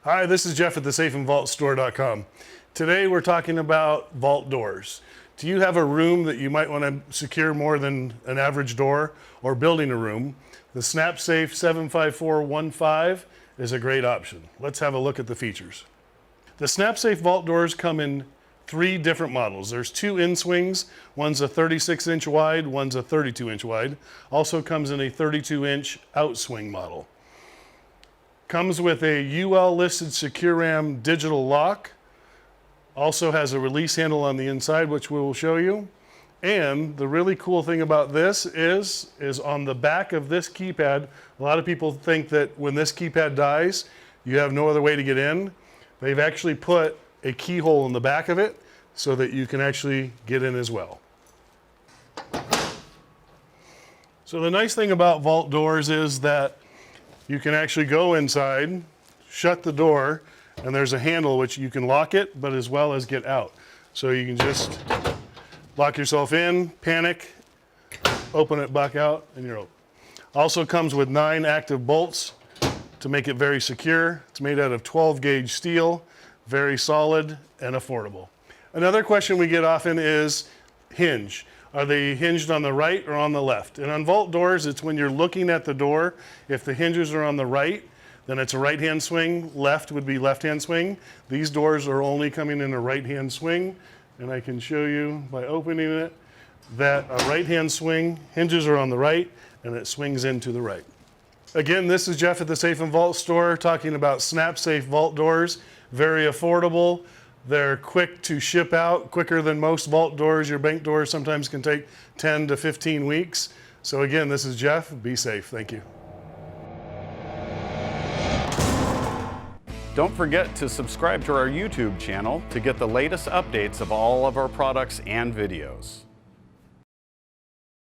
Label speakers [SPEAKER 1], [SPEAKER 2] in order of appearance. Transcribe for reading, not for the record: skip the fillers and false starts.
[SPEAKER 1] Hi, this is Jeff at thesafeandvaultstore.com. Today we're talking about vault doors. Do you have a room that you might want to secure more than an average door, or building a room? The SnapSafe 75415 is a great option. Let's have a look at the features. The SnapSafe Vault Doors come in 3 different models. There's 2 in-swings. One's a 36-inch wide, one's a 32-inch wide. Also comes in a 32-inch outswing model. Comes with a UL-listed SecuRAM digital lock. Also has a release handle on the inside, which we will show you. And the really cool thing about this is on the back of this keypad, a lot of people think that when this keypad dies, you have no other way to get in. They've actually put a keyhole in the back of it so that you can actually get in as well. So the nice thing about vault doors is that you can actually go inside, shut the door, and there's a handle which you can lock it, but as well as get out. So you can just lock yourself in, panic, open it back out, and you're open. Also comes with 9 active bolts to make it very secure. It's made out of 12-gauge steel, very solid and affordable. Another question we get often is hinge. Are they hinged on the right or on the left? And on vault doors, it's when you're looking at the door. If the hinges are on the right, then it's a right-hand swing. Left would be left-hand swing. These doors are only coming in a right-hand swing. And I can show you by opening it that a right-hand swing, hinges are on the right, and it swings into the right. Again, this is Jeff at the Safe and Vault Store talking about SnapSafe Vault Doors. Very affordable. They're quick to ship out, quicker than most vault doors. Your bank doors sometimes can take 10 to 15 weeks. So again, this is Jeff. Be safe. Thank you.
[SPEAKER 2] Don't forget to subscribe to our YouTube channel to get the latest updates of all of our products and videos.